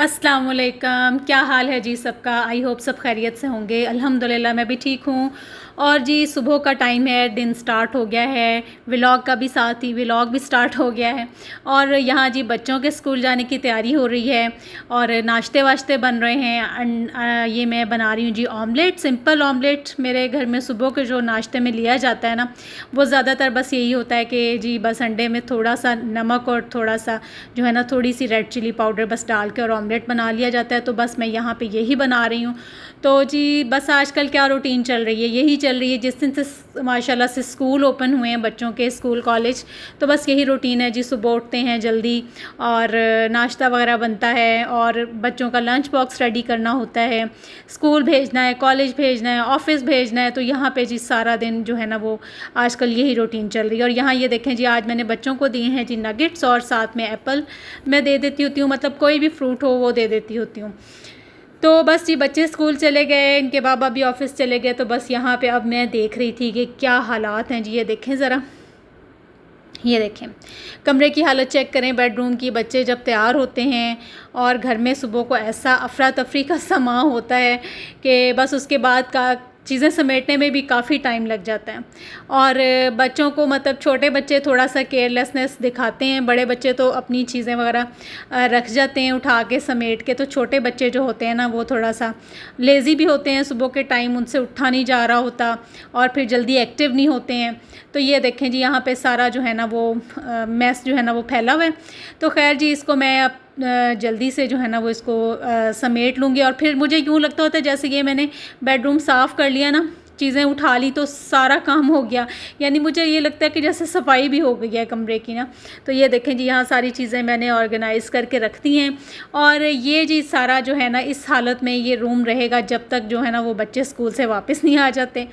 अस्सलाम वालेकुम। क्या हाल है जी सबका। आई होप सब खैरियत से होंगे। अल्हम्दुलिल्लाह मैं भी ठीक हूँ। और जी सुबह का टाइम है, दिन स्टार्ट हो गया है। व्लॉग का भी साथ ही व्लॉग भी स्टार्ट हो गया है। और यहाँ जी बच्चों के स्कूल जाने की तैयारी हो रही है और नाश्ते वाश्ते बन रहे हैं। ये मैं बना रही हूँ जी ऑमलेट, सिंपल ऑमलेट। मेरे घर में सुबह के जो नाश्ते में लिया जाता है ना, वो ज़्यादातर बस यही होता है कि जी बस अंडे में थोड़ा सा नमक और थोड़ा सा जो है ना थोड़ी सी रेड चिली पाउडर बस डाल के और ऑमलेट बना लिया जाता है। तो बस मैं यहाँ पे यही बना रही हूँ। तो जी बस आजकल क्या रूटीन चल रही है, यही चल रही है। जिस दिन से माशाल्लाह से स्कूल ओपन हुए हैं बच्चों के, स्कूल कॉलेज, तो बस यही रूटीन है जी। सुबह उठते हैं जल्दी और नाश्ता वगैरह बनता है और बच्चों का लंच बॉक्स रेडी करना होता है। स्कूल भेजना है, कॉलेज भेजना है, ऑफिस भेजना है। तो यहाँ पे जी सारा दिन जो है ना वो आजकल यही रूटीन चल रही है। और यहाँ ये देखें जी, आज मैंने बच्चों को दिए हैं जी नगेट्स और साथ में एप्पल मैं दे देती होती हूँ, मतलब कोई भी फ्रूट हो वो दे देती होती हूँ। तो बस जी बच्चे स्कूल चले गए, इनके बाबा भी ऑफिस चले गए। तो बस यहाँ पे अब मैं देख रही थी कि क्या हालात हैं जी। ये देखें ज़रा, ये देखें कमरे की हालत चेक करें, बेडरूम की। बच्चे जब तैयार होते हैं और घर में सुबह को ऐसा अफरा तफरी का समा होता है कि बस उसके बाद का चीज़ें समेटने में भी काफ़ी टाइम लग जाता है। और बच्चों को मतलब छोटे बच्चे थोड़ा सा केयरलेसनेस दिखाते हैं, बड़े बच्चे तो अपनी चीज़ें वगैरह रख जाते हैं उठा के समेट के। तो छोटे बच्चे जो होते हैं ना वो थोड़ा सा लेज़ी भी होते हैं, सुबह के टाइम उनसे उठा नहीं जा रहा होता और फिर जल्दी एक्टिव नहीं होते हैं। तो ये देखें जी, यहाँ पे सारा जो है ना वो मैस जो है ना वो फैला हुआ है। तो खैर जी इसको मैं अब जल्दी से जो है ना वो इसको समेट लूँगी। और फिर मुझे यूँ लगता होता है जैसे ये मैंने बेडरूम साफ़ कर लिया ना, चीज़ें उठा ली तो सारा काम हो गया। यानी मुझे ये लगता है कि जैसे सफाई भी हो गई है कमरे की ना। तो ये देखें जी, यहाँ सारी चीज़ें मैंने ऑर्गेनाइज़ करके रख दी हैं। और ये जी सारा जो है ना इस हालत में ये रूम रहेगा जब तक जो है ना वो बच्चे स्कूल से वापस नहीं आ जाते।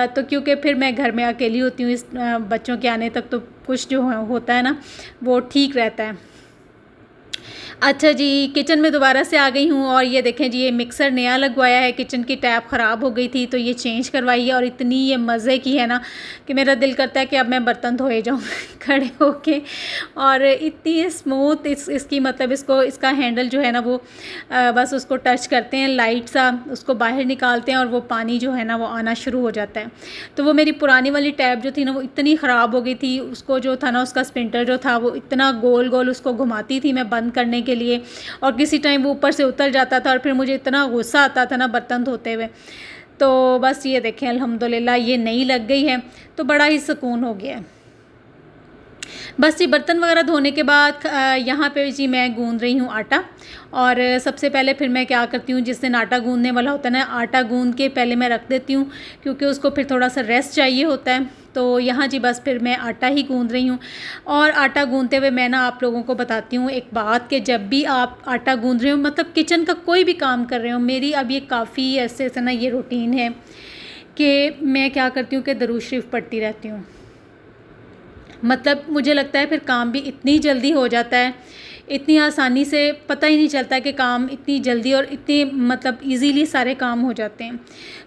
तो क्योंकि फिर मैं घर में अकेली होती हूँ इस बच्चों के आने तक, तो कुछ जो होता है ना वो ठीक रहता है। अच्छा जी, किचन में दोबारा से आ गई हूँ। और ये देखें जी, ये मिक्सर नया लगवाया है, किचन की टैप ख़राब हो गई थी तो ये चेंज करवाई है। और इतनी ये मज़े की है ना कि मेरा दिल करता है कि अब मैं बर्तन धोए जाऊँ खड़े होके। और इतनी स्मूथ इसकी मतलब इसका हैंडल जो है ना वो बस उसको टच करते हैं लाइट सा, उसको बाहर निकालते हैं और वो पानी जो है ना वो आना शुरू हो जाता है। तो वो मेरी पुरानी वाली टैप जो थी ना वो इतनी ख़राब हो गई थी, उसको जो था ना उसका स्पिंटर जो था वो इतना गोल गोल उसको घुमाती थी मैं बंद करने के लिए, और किसी टाइम वो ऊपर से उतर जाता था और फिर मुझे इतना गुस्सा आता था ना बर्तन धोते हुए। तो बस ये देखें अल्हम्दुलिल्लाह ये नई लग गई है तो बड़ा ही सुकून हो गया है। बस ये बर्तन वगैरह धोने के बाद यहाँ पे जी मैं गूंद रही हूँ आटा। और सबसे पहले फिर मैं क्या करती हूँ, जिस दिन आटा गूंदने वाला होता है ना, आटा गूंद के पहले मैं रख देती हूँ क्योंकि उसको फिर थोड़ा सा रेस्ट चाहिए होता है। तो यहाँ जी बस फिर मैं आटा ही गूंद रही हूँ। और आटा गूंदते हुए मैं ना आप लोगों को बताती हूँ एक बात, कि जब भी आप आटा गूंद रहे हो, मतलब किचन का कोई भी काम कर रहे हो, मेरी अब ये काफ़ी ऐसे ना ये रूटीन है कि मैं क्या करती हूँ कि दरूद शरीफ पढ़ती रहती हूँ। मतलब मुझे लगता है फिर काम भी इतनी जल्दी हो जाता है, इतनी आसानी से, पता ही नहीं चलता कि काम इतनी जल्दी और इतनी मतलब इजीली सारे काम हो जाते हैं।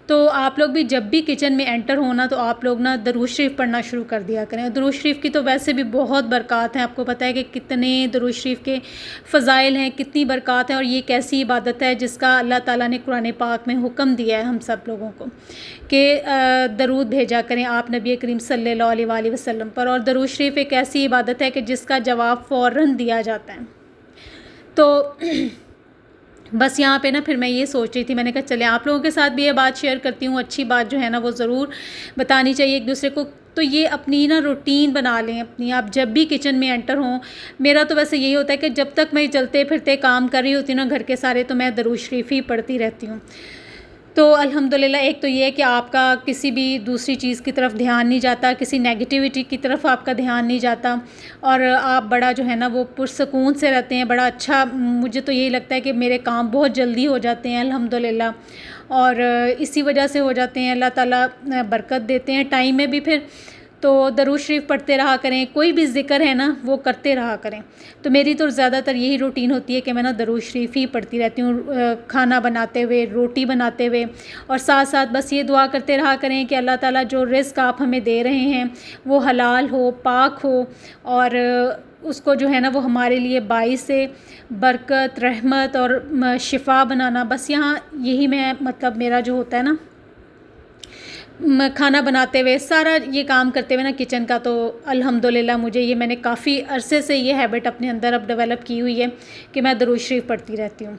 तो आप लोग भी जब भी किचन में एंटर होना तो आप लोग ना दरूद शरीफ पढ़ना शुरू कर दिया करें। दरूद शरीफ की तो वैसे भी बहुत बरक़ात हैं, आपको पता है कि कितने दरूद शरीफ के फ़ज़ाइल हैं, कितनी बरक़ात हैं। और ये कैसी इबादत है जिसका अल्लाह ताला ने कुरान पाक में हुक्म दिया है हम सब लोगों को कि दरूद भेजा करें आप नबी करीम सल्लल्लाहु अलैहि वसल्लम पर। और दरूद शरीफ एक ऐसी इबादत है कि जिसका जवाब फ़ौरन दिया जाता है। तो बस यहाँ पे ना फिर मैं ये सोच रही थी, मैंने कहा चले आप लोगों के साथ भी ये बात शेयर करती हूँ। अच्छी बात जो है ना वो ज़रूर बतानी चाहिए एक दूसरे को। तो ये अपनी ना रूटीन बना लें अपनी, आप जब भी किचन में एंटर हों। मेरा तो वैसे यही होता है कि जब तक मैं चलते फिरते काम कर रही होती हूँ ना घर के सारे, तो मैं दरूद शरीफ ही पढ़ती रहती हूँ। तो अल्हम्दुलिल्लाह एक तो ये है कि आपका किसी भी दूसरी चीज़ की तरफ ध्यान नहीं जाता, किसी नेगेटिविटी की तरफ आपका ध्यान नहीं जाता, और आप बड़ा जो है ना वो पुरसकून से रहते हैं। बड़ा अच्छा, मुझे तो यही लगता है कि मेरे काम बहुत जल्दी हो जाते हैं अल्हम्दुलिल्लाह। और इसी वजह से हो जाते हैं, अल्लाह ताला बरकत देते हैं टाइम में भी। फिर तो दरूद शरीफ पढ़ते रहा करें, कोई भी ज़िक्र है ना वो करते रहा करें। तो मेरी तो ज़्यादातर यही रूटीन होती है कि मैं ना दरूद शरीफ ही पढ़ती रहती हूँ, खाना बनाते हुए, रोटी बनाते हुए। और साथ साथ बस ये दुआ करते रहा करें कि अल्लाह ताला जो रिज़्क़ आप हमें दे रहे हैं वो हलाल हो, पाक हो, और उसको जो है ना वो हमारे लिए बाइस से बरकत, रहमत और शिफा बनाना, बस यहाँ यही मैं मतलब मेरा जो होता है ना खाना बनाते हुए सारा ये काम करते हुए ना किचन का, तो अल्हम्दुलिल्लाह मुझे ये मैंने काफ़ी अरसे से ये हैबिट अपने अंदर अब डेवलप की हुई है कि मैं दरूद शरीफ पढ़ती रहती हूँ।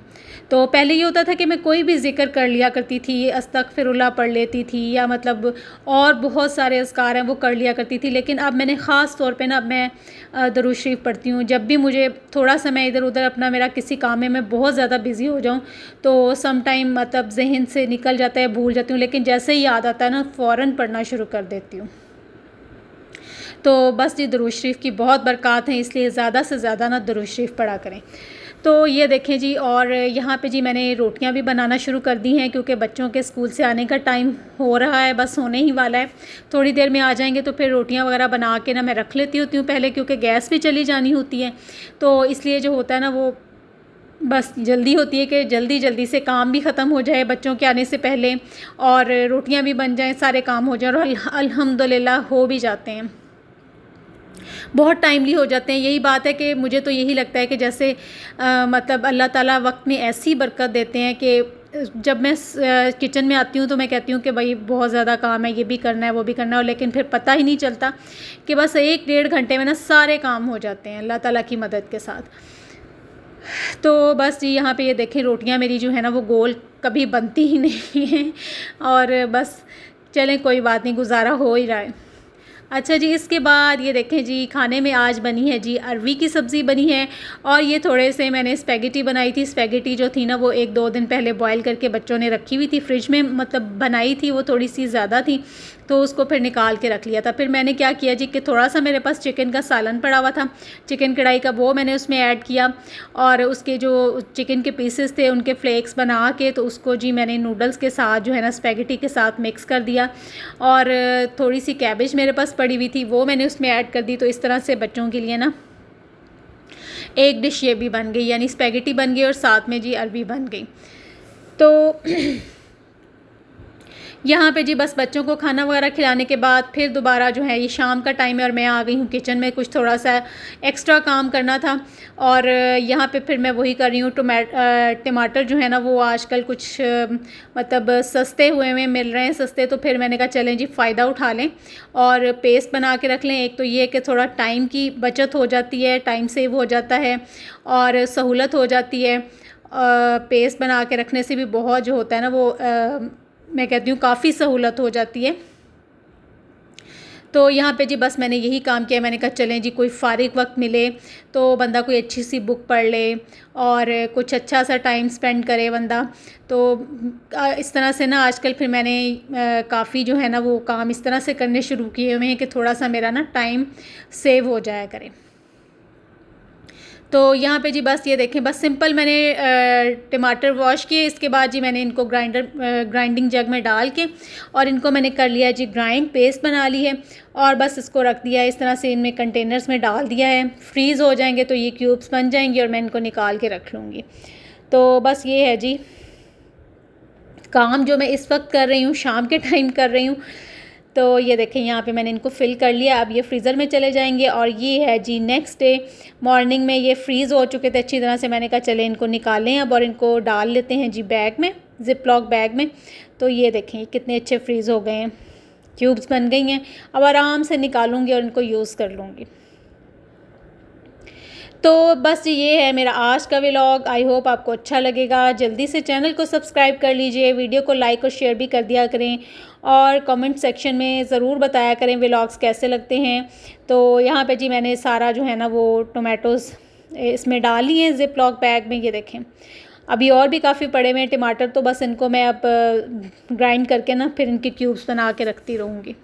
तो पहले ये होता था कि मैं कोई भी ज़िक्र कर लिया करती थी, अस्तगफिरुल्लाह पढ़ लेती थी, या मतलब और बहुत सारे अज़कार हैं वो कर लिया करती थी, लेकिन अब मैंने ख़ास तौर पे ना अब मैं दरूद शरीफ पढ़ती हूँ। जब भी मुझे थोड़ा सा मैं इधर उधर अपना मेरा किसी काम में मैं बहुत ज़्यादा बिज़ी हो जाऊँ तो सम टाइम मतलब जहन से निकल जाता है, भूल जाती हूँ, लेकिन जैसे ही याद आता है ना फ़ौरन पढ़ना शुरू कर देती हूँ। तो बस जी दरूद शरीफ की बहुत बरक़ात हैं, इसलिए ज़्यादा से ज़्यादा ना दरूद शरीफ पढ़ा करें। तो ये देखें जी, और यहाँ पे जी मैंने रोटियाँ भी बनाना शुरू कर दी हैं क्योंकि बच्चों के स्कूल से आने का टाइम हो रहा है, बस होने ही वाला है, थोड़ी देर में आ जाएंगे। तो फिर रोटियाँ वगैरह बना के ना मैं रख लेती होती हूँ पहले, क्योंकि गैस भी चली जानी होती है, तो इसलिए जो होता है ना वो बस जल्दी होती है कि जल्दी जल्दी से काम भी ख़त्म हो जाए बच्चों के आने से पहले, और रोटियां भी बन जाएं, सारे काम हो जाए, और अल्हम्दुलिल्लाह हो भी जाते हैं, बहुत टाइमली हो जाते हैं। यही बात है कि मुझे तो यही लगता है कि जैसे मतलब अल्लाह ताला वक्त में ऐसी बरकत देते हैं कि जब मैं किचन में आती हूँ तो मैं कहती हूँ कि भाई बहुत ज़्यादा काम है, ये भी करना है वो भी करना है, लेकिन फिर पता ही नहीं चलता कि बस 1-1.5 घंटे में ना सारे काम हो जाते हैं अल्लाह ताला की मदद के साथ। तो बस जी यहाँ पे ये देखें रोटियाँ मेरी जो है ना वो गोल कभी बनती ही नहीं हैं, और बस चलें कोई बात नहीं, गुजारा हो ही रहा है। अच्छा जी, इसके बाद ये देखें जी खाने में आज बनी है जी अरवी की सब्ज़ी बनी है, और ये थोड़े से मैंने स्पैगेटी बनाई थी। स्पैगेटी जो थी ना वो 1-2 दिन पहले बॉयल करके बच्चों ने रखी हुई थी फ्रिज में, मतलब बनाई थी वो थोड़ी सी ज़्यादा थी तो उसको फिर निकाल के रख लिया था। फिर मैंने क्या किया जी कि थोड़ा सा मेरे पास चिकन का सालन पड़ा हुआ था, चिकन कढ़ाई का, वो मैंने उसमें ऐड किया, और उसके जो चिकन के पीसेस थे उनके फ्लेक्स बना के तो उसको जी मैंने नूडल्स के साथ जो है ना स्पैगेटी के साथ मिक्स कर दिया, और थोड़ी सी कैबेज मेरे पास पड़ी हुई थी वो मैंने उसमें ऐड कर दी। तो इस तरह से बच्चों के लिए ना एक डिश ये भी बन गई, यानी स्पैगेटी बन गई और साथ में जी अरवी बन गई। तो यहाँ पे जी बस बच्चों को खाना वगैरह खिलाने के बाद फिर दोबारा जो है ये शाम का टाइम है और मैं आ गई हूँ किचन में, कुछ थोड़ा सा एक्स्ट्रा काम करना था, और यहाँ पे फिर मैं वही कर रही हूँ। टमाटर जो है ना वो आजकल कुछ मतलब सस्ते हुए में मिल रहे हैं, सस्ते, तो फिर मैंने कहा चलें जी फ़ायदा उठा लें और पेस्ट बना के रख लें। एक तो ये कि थोड़ा टाइम की बचत हो जाती है, टाइम सेव हो जाता है और सहूलत हो जाती है। पेस्ट बना के रखने से भी बहुत जो होता है ना वो मैं कहती हूँ काफ़ी सहूलत हो जाती है। तो यहाँ पे जी बस मैंने यही काम किया, मैंने कहा चलें जी कोई फ़ारिग वक्त मिले तो बंदा कोई अच्छी सी बुक पढ़ ले और कुछ अच्छा सा टाइम स्पेंड करे बंदा। तो इस तरह से ना आजकल फिर मैंने काफ़ी जो है ना वो काम इस तरह से करने शुरू किए हुए हैं कि थोड़ा सा मेरा ना टाइम सेव हो जाया करे। तो यहाँ पे जी बस ये देखें, बस सिंपल मैंने टमाटर वॉश किए, इसके बाद जी मैंने इनको ग्राइंडिंग जग में डाल के और इनको मैंने कर लिया जी ग्राइंड, पेस्ट बना ली है और बस इसको रख दिया इस तरह से, इनमें कंटेनर्स में डाल दिया है। फ्रीज़ हो जाएंगे तो ये क्यूब्स बन जाएंगे और मैं इनको निकाल के रख लूँगी। तो बस ये है जी काम जो मैं इस वक्त कर रही हूँ, शाम के टाइम कर रही हूँ। तो ये देखें यहाँ पे मैंने इनको फ़िल कर लिया, अब ये फ्रीज़र में चले जाएंगे। और ये है जी नेक्स्ट डे मॉर्निंग में, ये फ्रीज़ हो चुके थे अच्छी तरह से। मैंने कहा चले इनको निकालें अब और इनको डाल लेते हैं जी बैग में, ज़िप लॉक बैग में। तो ये देखें कितने अच्छे फ्रीज़ हो गए हैं, क्यूब्स बन गई हैं। अब आराम से निकालूँगी और इनको यूज़ कर लूँगी। तो बस ये है मेरा आज का व्लॉग, आई होप आपको अच्छा लगेगा। जल्दी से चैनल को सब्सक्राइब कर लीजिए, वीडियो को लाइक और शेयर भी कर दिया करें और कमेंट सेक्शन में ज़रूर बताया करें व्लॉग्स कैसे लगते हैं। तो यहाँ पे जी मैंने सारा जो है ना वो टोमेटोज़ इसमें डाल लिए हैं ज़िप लॉक बैग में। ये देखें अभी और भी काफ़ी पड़े हुए हैं टमाटर, तो बस इनको मैं अब ग्राइंड करके ना फिर इनके क्यूब्स बना के रखती रहूँगी।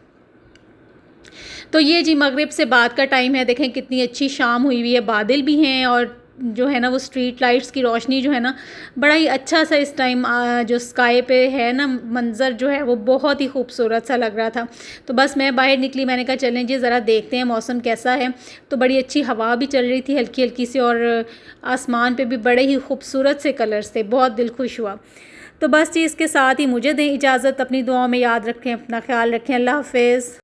तो ये जी मगरिब से बाद का टाइम है, देखें कितनी अच्छी शाम हुई हुई है, बादल भी हैं और जो है ना वो स्ट्रीट लाइट्स की रोशनी जो है ना बड़ा ही अच्छा सा इस टाइम जो स्काई पे है ना मंज़र जो है वो बहुत ही खूबसूरत सा लग रहा था। तो बस मैं बाहर निकली, मैंने कहा चलें जी ज़रा देखते हैं मौसम कैसा है। तो बड़ी अच्छी हवा भी चल रही थी हल्की हल्की सी और आसमान पे भी बड़े ही खूबसूरत से कलर्स थे, बहुत दिल खुश हुआ। तो बस जी इसके साथ ही मुझे दें इजाज़त, अपनी दुआओं में याद रखें, अपना ख्याल रखें, अल्लाह हाफ़िज़।